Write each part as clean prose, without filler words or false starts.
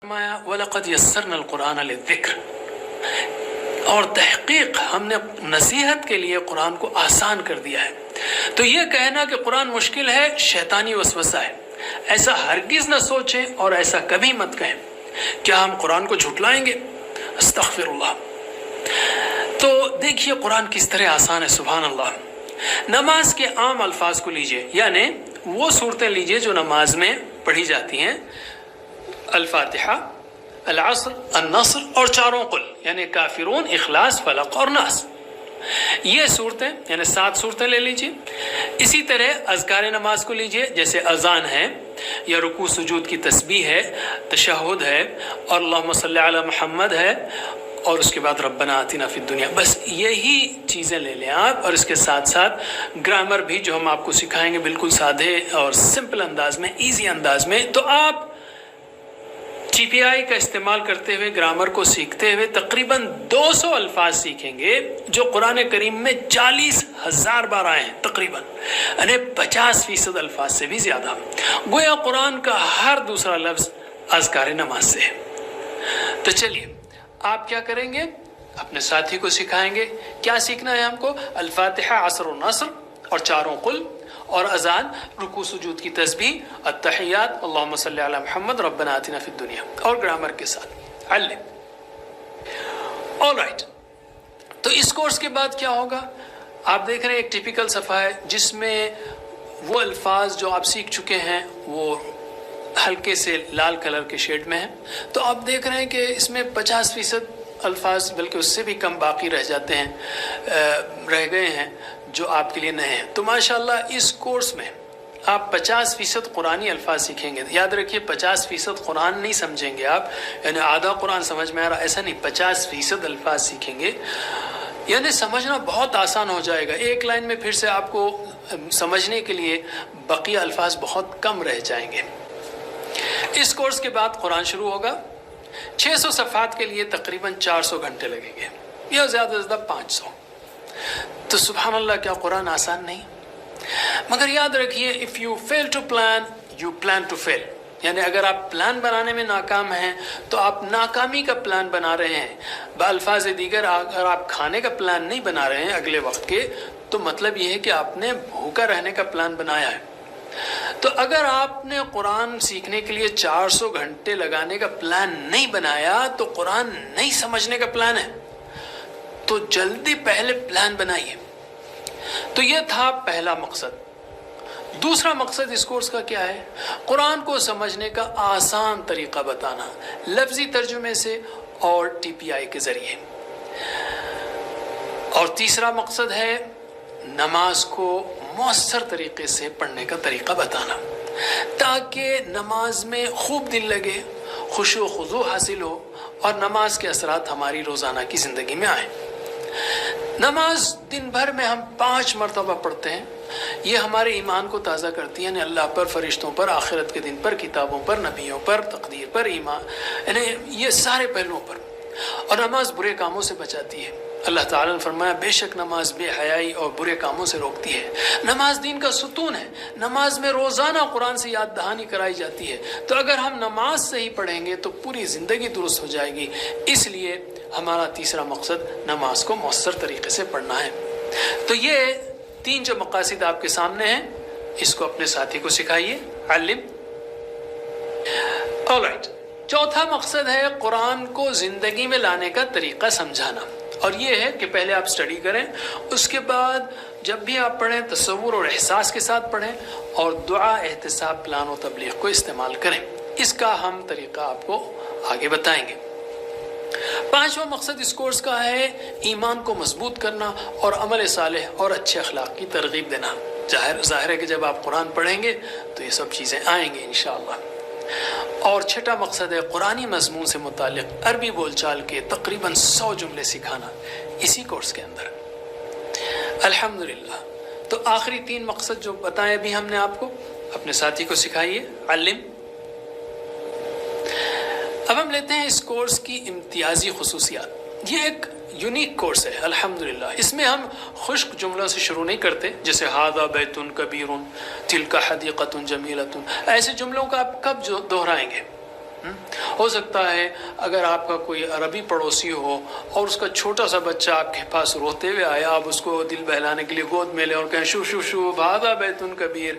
فرمایا وَلَقَدْ يَسَّرْنَا الْقُرْآنَ لِلذِّكْرِ، اور تحقیق ہم نے نصیحت کے لیے قرآن کو آسان کر دیا ہے۔ تو یہ کہنا کہ قرآن مشکل ہے شیطانی وسوسہ ہے، ایسا ہرگز نہ سوچیں اور ایسا کبھی مت کہیں۔ کیا ہم قرآن کو جھٹلائیں گے؟ استغفر اللہ۔ تو دیکھیے قرآن کس طرح آسان ہے، سبحان اللہ۔ نماز کے عام الفاظ کو لیجئے، یعنی وہ صورتیں لیجئے جو نماز میں پڑھی جاتی ہیں، الفاتحہ، العصر، النصر اور چاروں قل، یعنی کافرون، اخلاص، فلق اور ناس۔ یہ صورتیں یعنی 7 صورتیں لے لیجئے۔ اسی طرح اذکار نماز کو لیجئے، جیسے اذان ہے یا رکوع سجود کی تسبیح ہے، تشہد ہے اور اللہم صلی علی محمد ہے، اور اس کے بعد ربنا آتنا فی الدنیا۔ بس یہی چیزیں لے لیں آپ، اور اس کے ساتھ ساتھ گرامر بھی جو ہم آپ کو سکھائیں گے بالکل سادھے اور سمپل انداز میں، ایزی انداز میں۔ تو آپ جی پی آئی کا استعمال کرتے ہوئے گرامر کو سیکھتے ہوئے تقریباً 200 الفاظ سیکھیں گے جو قرآن کریم میں 40,000 بار آئے ہیں، تقریباً یعنی 50% الفاظ سے بھی زیادہ۔ گویا قرآن کا ہر دوسرا لفظ اذکار نماز سے ہے۔ تو چلیے آپ کیا کریں گے؟ اپنے ساتھی کو سکھائیں گے۔ کیا سیکھنا ہے ہم کو؟ الفاتحہ، عصر و نصر اور چاروں قل، اور اذان، رکوع سجود کی تسبیح، التحیات، اللہم صلی علی محمد، ربنا آتنا فی الدنیا، اور گرامر کے ساتھ علم۔ آل رائٹ، تو اس کورس کے بعد کیا ہوگا؟ آپ دیکھ رہے ہیں ایک ٹیپیکل صفحہ ہے جس میں وہ الفاظ جو آپ سیکھ چکے ہیں وہ ہلکے سے لال کلر کے شیڈ میں ہیں۔ تو آپ دیکھ رہے ہیں کہ اس میں 50% الفاظ بلکہ اس سے بھی کم باقی رہ جاتے ہیں، رہ گئے ہیں جو آپ کے لیے نئے ہیں۔ تو ماشاءاللہ اس کورس میں آپ 50% قرآنی الفاظ سیکھیں گے۔ یاد رکھیے 50% قرآن نہیں سمجھیں گے آپ، یعنی آدھا قرآن سمجھ میں آ رہا، ایسا نہیں، 50% الفاظ سیکھیں گے، یعنی سمجھنا بہت آسان ہو جائے گا۔ ایک لائن میں پھر سے آپ کو سمجھنے کے لیے بقیہ الفاظ بہت کم رہ جائیں گے۔ اس کورس کے بعد قرآن شروع ہوگا۔ 600 صفحات کے لیے تقریباً 400 گھنٹے لگیں گے، یا زیادہ سے زیادہ 500۔ تو سبحان اللہ، کیا قرآن آسان نہیں؟ مگر یاد رکھیے if you fail to plan you plan to fail، یعنی اگر آپ پلان بنانے میں ناکام ہیں تو آپ ناکامی کا پلان بنا رہے ہیں۔ بالفاظ دیگر اگر آپ کھانے کا پلان نہیں بنا رہے ہیں اگلے وقت کے، تو مطلب یہ ہے کہ آپ نے بھوکا رہنے کا پلان بنایا ہے۔ تو اگر آپ نے قرآن سیکھنے کے لیے 400 گھنٹے لگانے کا پلان نہیں بنایا تو قرآن نہیں سمجھنے کا پلان ہے۔ تو جلدی پہلے پلان بنائیے۔ تو یہ تھا پہلا مقصد۔ دوسرا مقصد اس کورس کا کیا ہے؟ قرآن کو سمجھنے کا آسان طریقہ بتانا، لفظی ترجمے سے اور ٹی پی آئی کے ذریعے۔ اور تیسرا مقصد ہے نماز کو مؤثر طریقے سے پڑھنے کا طریقہ بتانا، تاکہ نماز میں خوب دل لگے، خشوع و خضوع حاصل ہو، اور نماز کے اثرات ہماری روزانہ کی زندگی میں آئیں۔ نماز دن بھر میں ہم 5 مرتبہ پڑھتے ہیں، یہ ہمارے ایمان کو تازہ کرتی ہے، یعنی اللہ پر، فرشتوں پر، آخرت کے دن پر، کتابوں پر، نبیوں پر، تقدیر پر ایمان، یعنی یہ سارے پہلوؤں پر۔ اور نماز برے کاموں سے بچاتی ہے۔ اللہ تعالیٰ نے فرمایا بے شک نماز بے حیائی اور برے کاموں سے روکتی ہے۔ نماز دین کا ستون ہے، نماز میں روزانہ قرآن سے یاد دہانی کرائی جاتی ہے۔ تو اگر ہم نماز صحیح پڑھیں گے تو پوری زندگی درست ہو جائے گی۔ اس لیے ہمارا تیسرا مقصد نماز کو مؤثر طریقے سے پڑھنا ہے۔ تو یہ 3 جو مقاصد آپ کے سامنے ہیں، اس کو اپنے ساتھی کو سکھائیے، علم۔ آلرائٹ، چوتھا مقصد ہے قرآن کو زندگی میں لانے کا طریقہ سمجھانا، اور یہ ہے کہ پہلے آپ سٹڈی کریں، اس کے بعد جب بھی آپ پڑھیں تصور اور احساس کے ساتھ پڑھیں، اور دعا، احتساب، پلان و تبلیغ کو استعمال کریں۔ اس کا ہم طریقہ آپ کو آگے بتائیں گے۔ 5واں مقصد اس کورس کا ہے ایمان کو مضبوط کرنا اور عمل صالح اور اچھے اخلاق کی ترغیب دینا۔ ظاہر ہے کہ جب آپ قرآن پڑھیں گے تو یہ سب چیزیں آئیں گے انشاءاللہ۔ اور 6واں مقصد ہے قرآنی مضمون سے متعلق عربی بول چال کے تقریباً 100 جملے سکھانا اسی کورس کے اندر، الحمدللہ۔ تو آخری 3 مقصد جو بتائے ابھی ہم نے آپ کو، اپنے ساتھی کو سکھائیے، علم۔ اب ہم لیتے ہیں اس کورس کی امتیازی خصوصیات۔ یہ ایک یونیک کورس ہے الحمدللہ۔ اس میں ہم خشک جملوں سے شروع نہیں کرتے، جیسے ھذا بیت کبیر، تلک حدیقۃ جمیلۃ، ایسے جملوں کا آپ کب دہرائیں گے؟ ہو سکتا ہے اگر آپ کا کوئی عربی پڑوسی ہو اور اس کا چھوٹا سا بچہ آپ کے پاس روتے ہوئے آیا، آپ اس کو دل بہلانے کے لیے گود میں لیں اور کہیں شو شو شو ہذا بیت کبیر،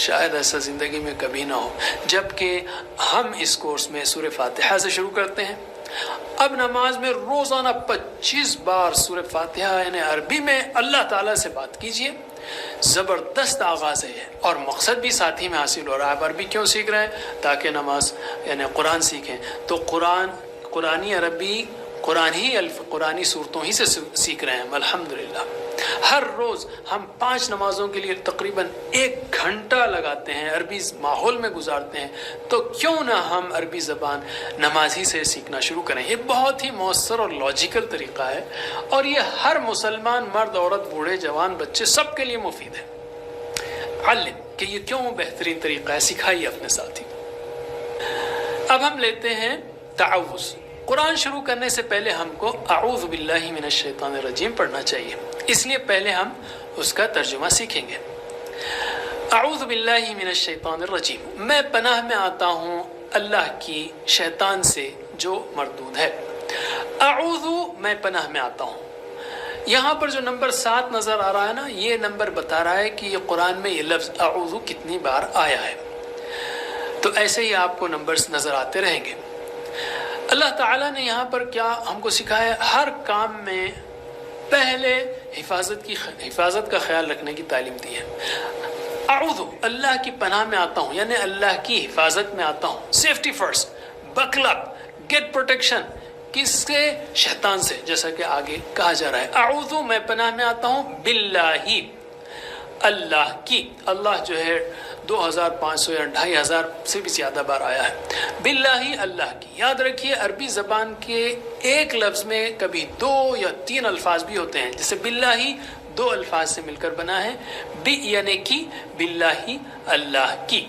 شاید ایسا زندگی میں کبھی نہ ہو. جبکہ ہم اس کورس میں سورہ فاتحہ سے شروع کرتے ہیں. اب نماز میں روزانہ 25 بار سورہ فاتحہ یعنی عربی میں اللہ تعالیٰ سے بات کیجئے. زبردست آغاز ہے اور مقصد بھی ساتھ ہی میں حاصل ہو رہا ہے. آپ عربی کیوں سیکھ رہے ہیں؟ تاکہ نماز یعنی قرآن سیکھیں. تو قرآنی عربی قرآنی صورتوں ہی سے سیکھ رہے ہیں الحمدللہ. ہر روز ہم 5 نمازوں کے لیے تقریباً 1 گھنٹہ لگاتے ہیں، عربی ماحول میں گزارتے ہیں. تو کیوں نہ ہم عربی زبان نماز ہی سے سیکھنا شروع کریں. یہ بہت ہی مؤثر اور لاجیکل طریقہ ہے اور یہ ہر مسلمان مرد عورت بوڑھے جوان بچے سب کے لیے مفید ہے. علم کہ یہ کیوں بہترین طریقہ ہے، سکھائیے اپنے ساتھی. اب ہم لیتے ہیں تعوذ. قرآن شروع کرنے سے پہلے ہم کو اعوذ باللہ من الشیطان الرجیم پڑھنا چاہیے، اس لیے پہلے ہم اس کا ترجمہ سیکھیں گے. اعوذ باللہ من الشیطان الرجیم، میں پناہ میں آتا ہوں اللہ کی شیطان سے جو مردود ہے. اعوذ میں پناہ میں آتا ہوں. یہاں پر جو نمبر 7 نظر آ رہا ہے نا، یہ نمبر بتا رہا ہے کہ یہ قرآن میں یہ لفظ اعوذ کتنی بار آیا ہے. تو ایسے ہی آپ کو نمبرز نظر آتے رہیں گے. اللہ تعالیٰ نے یہاں پر کیا ہم کو سکھایا؟ ہر کام میں پہلے حفاظت کا خیال رکھنے کی تعلیم دی ہے. اعوذ اللہ کی پناہ میں آتا ہوں یعنی اللہ کی حفاظت میں آتا ہوں. سیفٹی فرسٹ، بکل اپ، گیٹ پروٹیکشن. کس سے؟ شیطان سے، جیسا کہ آگے کہا جا رہا ہے. اعوذ میں پناہ میں آتا ہوں باللہ اللہ کی. اللہ جو ہے 2500 یا 2500 سے بھی زیادہ بار آیا ہے. باللہ اللہ کی. یاد رکھیے عربی زبان کے ایک لفظ میں کبھی 2 یا 3 الفاظ بھی ہوتے ہیں، جیسے باللہ 2 الفاظ سے مل کر بنا ہے. بی یعنی کی، باللہ اللہ کی.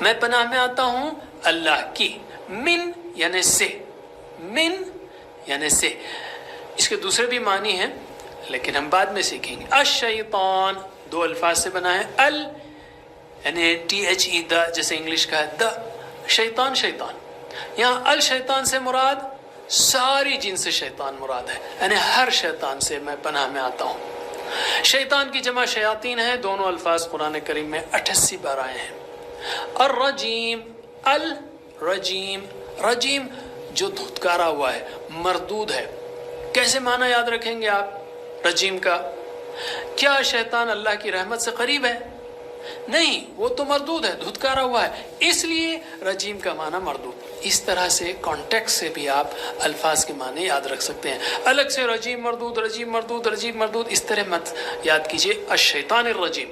میں پناہ میں آتا ہوں اللہ کی. من یعنی سے، من یعنی سے. اس کے دوسرے بھی معنی ہیں لیکن ہم بعد میں سیکھیں گے. الشیطان 2 الفاظ سے بنا ہے. ال یعنی THE دا، جیسے انگلش کا ہے دا. شیطان شیطان. یہاں الشیطان سے مراد ساری جن سے شیطان مراد ہے، یعنی ہر شیطان سے میں پناہ میں آتا ہوں. شیطان کی جمع شیاطین ہے. دونوں الفاظ قرآن کریم میں 88 بار آئے ہیں. الرجیم، الرجیم، رجیم جو دھتکارا ہوا ہے، مردود ہے. کیسے معنی یاد رکھیں گے آپ رجیم کا؟ کیا شیطان اللہ کی رحمت سے قریب ہے؟ نہیں، وہ تو مردود ہے، دھتکارا ہوا ہے، اس لیے رجیم کا معنی مردود. اس طرح سے کانٹیکس سے بھی آپ الفاظ کے معنی یاد رکھ سکتے ہیں. الگ سے رجیم مردود، رجیم مردود، رجیم مردود اس طرح مت یاد کیجئے. الشیطان الرجیم،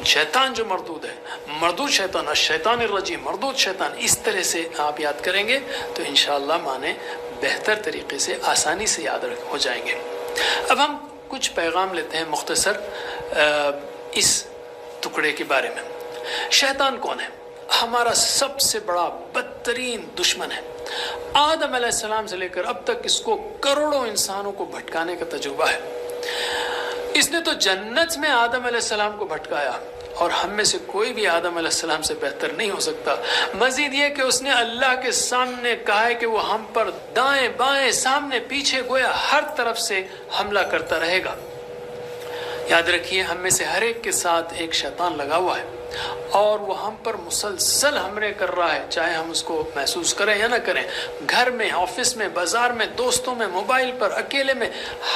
شیطان جو مردود ہے، مردود شیطان. الشیطان الرجیم، مردود شیطان. اس طرح سے آپ یاد کریں گے تو انشاءاللہ معنی بہتر طریقے سے آسانی سے یاد ہو جائیں گے. اب ہم کچھ پیغام لیتے ہیں مختصر اس ٹکڑے کے بارے میں. شیطان کون ہے؟ ہمارا سب سے بڑا بدترین دشمن ہے. آدم علیہ السلام سے لے کر اب تک اس کو کروڑوں انسانوں کو بھٹکانے کا تجربہ ہے. اس نے تو جنت میں آدم علیہ السلام کو بھٹکایا اور ہم میں سے کوئی بھی آدم علیہ السلام سے بہتر نہیں ہو سکتا. مزید یہ کہ اس نے اللہ کے سامنے کہا ہے کہ وہ ہم پر دائیں بائیں سامنے پیچھے گویا ہر طرف سے حملہ کرتا رہے گا. یاد رکھیے ہم میں سے ہر ایک کے ساتھ ایک شیطان لگا ہوا ہے اور وہ ہم پر مسلسل حملے کر رہا ہے، چاہے ہم اس کو محسوس کریں یا نہ کریں. گھر میں، آفس میں، بازار میں، دوستوں میں، موبائل پر، اکیلے میں،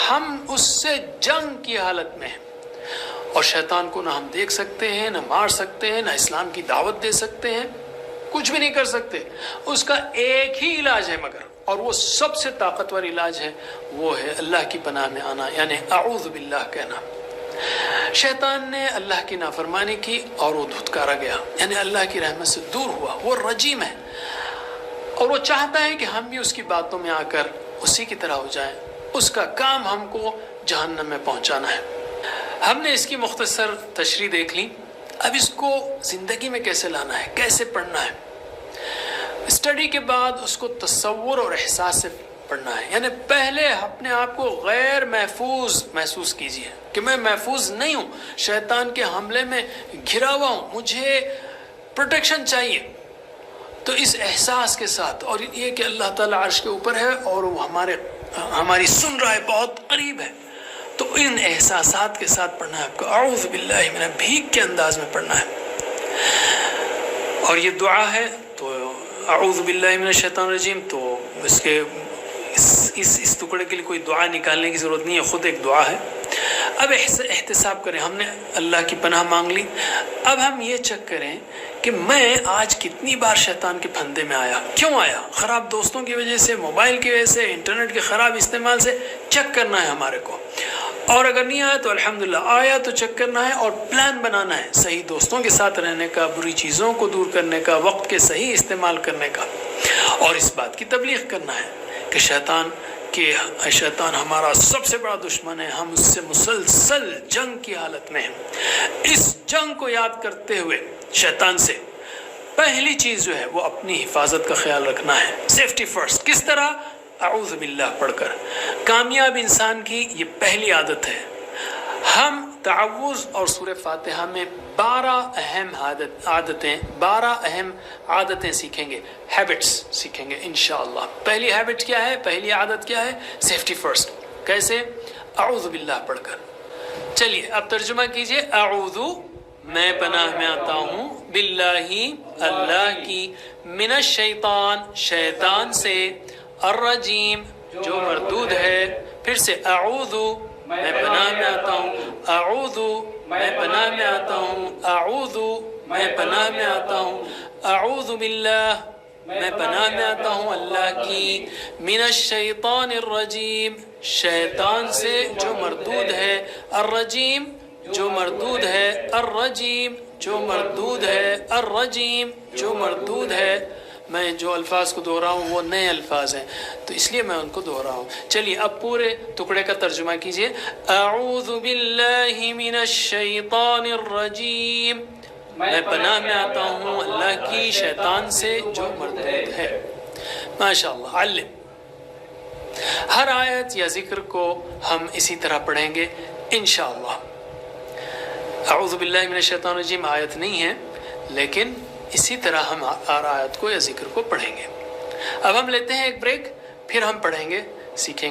ہم اس سے جنگ کی حالت میں ہیں. اور شیطان کو نہ ہم دیکھ سکتے ہیں، نہ مار سکتے ہیں، نہ اسلام کی دعوت دے سکتے ہیں، کچھ بھی نہیں کر سکتے. اس کا ایک ہی علاج ہے مگر، اور وہ سب سے طاقتور علاج ہے، وہ ہے اللہ کی پناہ میں آنا یعنی اعوذ باللہ کہنا. شیطان نے اللہ کی نافرمانی کی اور وہ دھتکارا گیا یعنی اللہ کی رحمت سے دور ہوا. وہ رجیم ہے اور وہ چاہتا ہے کہ ہم بھی اس کی باتوں میں آ کر اسی کی طرح ہو جائیں. اس کا کام ہم کو جہنم میں پہنچانا ہے. ہم نے اس کی مختصر تشریح دیکھ لی. اب اس کو زندگی میں کیسے لانا ہے، کیسے پڑھنا ہے. اسٹڈی کے بعد اس کو تصور اور احساس سے پڑھنا ہے. یعنی پہلے اپنے آپ کو غیر محفوظ محسوس کیجیے کہ میں محفوظ نہیں ہوں، شیطان کے حملے میں گھرا ہوا ہوں، مجھے پروٹیکشن چاہیے. تو اس احساس کے ساتھ، اور یہ کہ اللہ تعالیٰ عرش کے اوپر ہے اور وہ ہماری سن رہا ہے، بہت قریب ہے، تو ان احساسات کے ساتھ پڑھنا ہے آپ کو، اعوذ باللہ من، بھیک کے انداز میں پڑھنا ہے۔ اور یہ دعا ہے تو اعوذ باللہ من الشیطان الرجیم، تو اس ٹکڑے کے لیے کوئی دعا نکالنے کی ضرورت نہیں ہے، خود ایک دعا ہے۔ اب احتساب کریں، ہم نے اللہ کی پناہ مانگ لی، اب ہم یہ چیک کریں کہ میں آج کتنی بار شیطان کے پھندے میں آیا، کیوں آیا؟ خراب دوستوں کی وجہ سے، موبائل کی وجہ سے، انٹرنیٹ کے خراب استعمال سے، چیک کرنا ہے ہمارے کو۔ اور اگر نہیں آیا تو الحمدللہ، آیا تو چیک کرنا ہے اور پلان بنانا ہے صحیح دوستوں کے ساتھ رہنے کا، بری چیزوں کو دور کرنے کا، وقت کے صحیح استعمال کرنے کا، اور اس بات کی تبلیغ کرنا ہے کہ شیطان ہمارا سب سے بڑا دشمن ہے، ہم اس سے مسلسل جنگ کی حالت میں ہیں۔ اس جنگ کو یاد کرتے ہوئے شیطان سے پہلی چیز جو ہے وہ اپنی حفاظت کا خیال رکھنا ہے، سیفٹی فرسٹ۔ کس طرح؟ اعوذ باللہ پڑھ کر۔ کامیاب انسان کی یہ پہلی عادت ہے۔ ہم تعوذ اور سورہ فاتحہ میں 12 اہم عادتیں سیکھیں گے، ہیبٹس سیکھیں گے انشاءاللہ۔ پہلی ہیبٹ کیا ہے؟ پہلی عادت کیا ہے؟ Safety first. کیسے؟ اعوذ باللہ پڑھ کر۔ چلیے اب ترجمہ کیجئے۔ اعوذ، میں پناہ میں آتا ہوں، باللہ، اللہ کی، من الشیطان، شیطان سے، الرجیم، جو مردود ہے۔ پھر سے اعوذ، میں پناہ میں آتا ہوں، اعوذ، میں پناہ میں آتا ہوں، اعوذ، میں پناہ میں آتا ہوں، اعوذ باللہ، میں پناہ میں آتا ہوں اللہ کی، من الشیطان الرجیم، شیطان سے جو مردود ہے، الرجیم، جو مردود ہے، الرجیم، جو مردود ہے، الرجیم، جو مردود ہے۔ میں جو الفاظ کو دہرا ہوں وہ نئے الفاظ ہیں تو اس لیے میں ان کو دہرا ہوں۔ چلیے اب پورے ٹکڑے کا ترجمہ کیجئے۔ اعوذ باللہ من الشیطان الرجیم، میں پناہ میں آتا ہوں اللہ کی شیطان سے جو مردود ہے۔ ماشاءاللہ، علم۔ ہر آیت یا ذکر کو ہم اسی طرح پڑھیں گے انشاءاللہ۔ اعوذ باللہ من الشیطان الرجیم آیت نہیں ہے، لیکن اسی طرح ہم ہر آیت کو یا ذکر کو پڑھیں گے۔ اب ہم لیتے ہیں ایک بریک، پھر ہم پڑھیں گے، سیکھیں گے۔